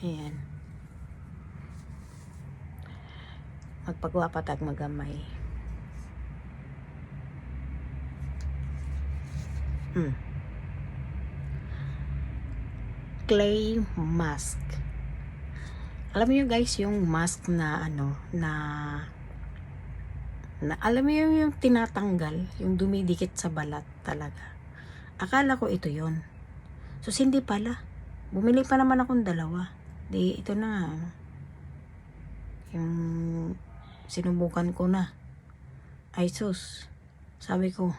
Ayan. Magpagwapatag magamay. Clay mask. Alam mo yun guys, yung mask na alam mo yung tinatanggal, yung dumidikit sa balat talaga. Akala ko ito yon. So hindi pala. Bumili pa naman akong dalawa. Di ito na nga. Yung sinubukan ko na. Ay sus. Sabi ko,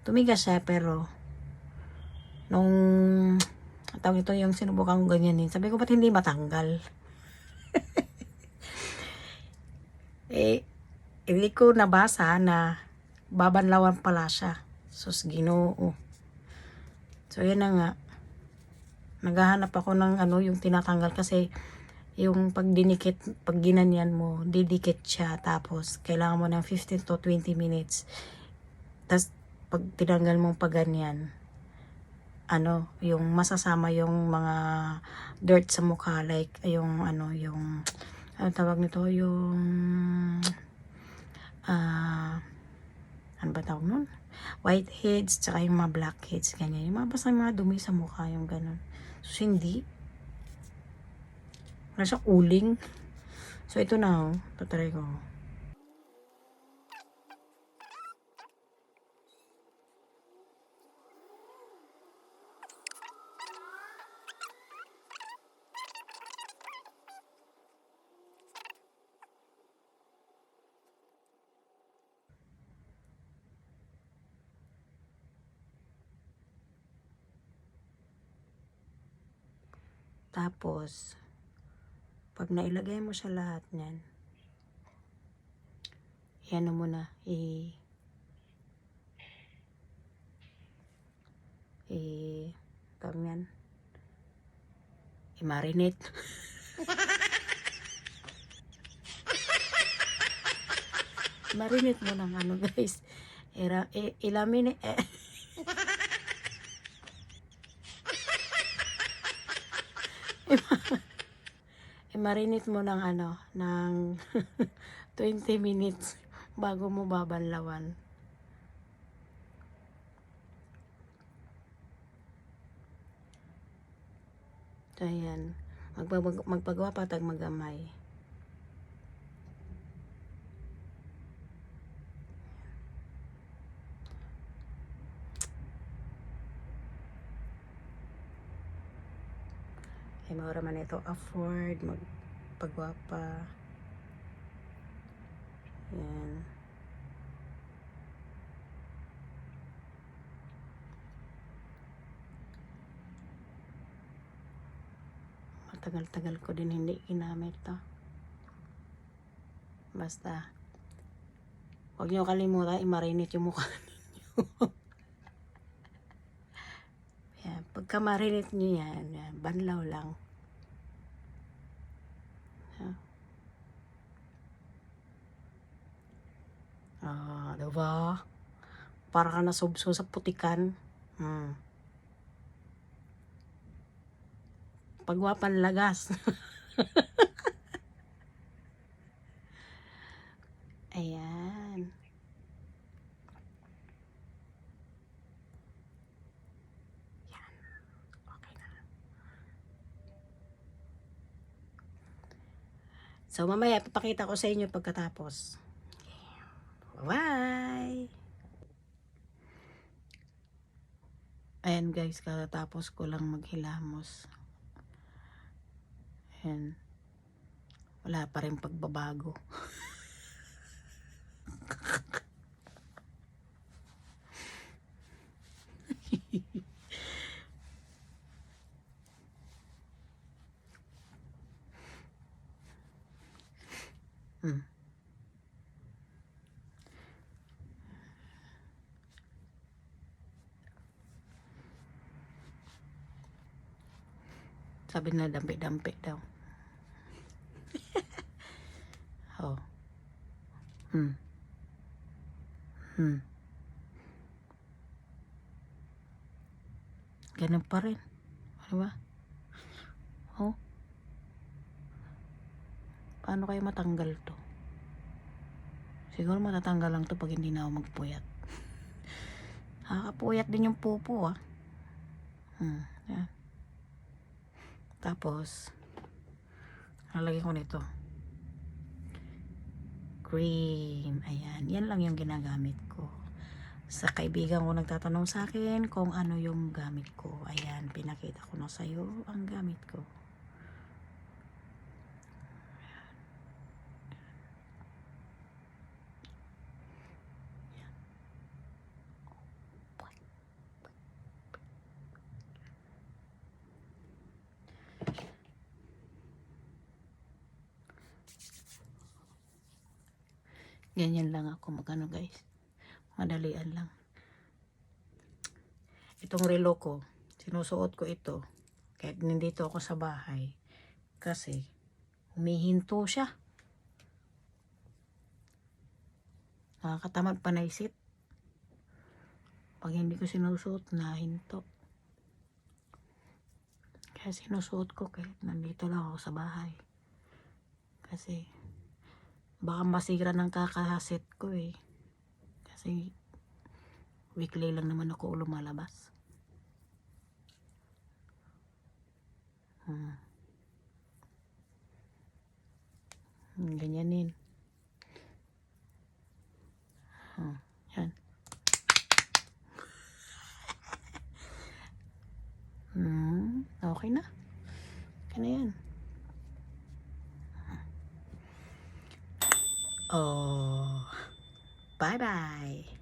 tumigas siya pero nung tawag ito yung sinubukan ko ganyanin. Sabi ko, ba't hindi matanggal? Hindi ko nabasa na babanlawan pala siya. Sus, Ginoo. So, yan na nga. Naghahanap ako ng yung tinatanggal kasi yung pag ginanyan mo, didikit siya. Tapos, kailangan mo ng 15 to 20 minutes. Tapos, pag tinanggal mo pa ganyan, yung masasama yung mga dirt sa mukha. Like, yung tawag nito, yung ano ba tawag nun? Whiteheads, tsaka yung mga blackheads, ganyan. Yung mga basta mga dumi sa mukha, yung ganun. So, hindi. Wala siya uling. So, ito na, tatry ko. Tapos, pag nailagay mo siya lahat niyan, yan mo na, tawag yan, i-marinate. Marinate mo ng guys. Ilamin i-marinate mo ng ng 20 minutes bago mo babanlawan. So, ayan. Magpagawa patag magamay. Ay, maura man ito afford magpagwapa. Ayan. Matagal-tagal ko din hindi ginamit to. Basta, huwag nyo kalimutan i-marinate yung mukha ninyo. Yan. Pagka marinate nyo yan, banlaw lang. Diba? Para ka nasubso sa putikan. Pagwapan lagas. Ayan. Yan. Okay na. So, mamaya, papakita ko sa inyo pagkatapos. Bye! Ayan guys, katapos ko lang maghilamos. Ayan. Wala pa rin pagbabago. Sabi na dampi-dampi daw. Oh. Ganun pa rin. Diba? Oh. Paano kaya matanggal to? Siguro matatanggal lang to pag hindi na ako magpuyat. Nakakapuyat din yung pupo, ah. Yan. Tapos, lalagyan ko nito. Cream. Ayan. Yan lang yung ginagamit ko. Sa kaibigan ko nagtatanong sa akin kung ano yung gamit ko. Ayan. Pinakita ko na sa'yo ang gamit ko. Ganyan lang ako magano guys. Madalian lang. Itong relo ko, sinusuot ko ito kahit nandito ako sa bahay kasi humihinto siya. Nakakatamad panaisip. Pag hindi ko sinusuot, nahinto. Kaya sinusuot ko kahit nandito lang ako sa bahay. Kasi baka masira ng kakahasit ko eh. Kasi weekly lang naman ako lumalabas. Ganyanin. Yan. Okay na. Okay na yan. Oh, bye-bye.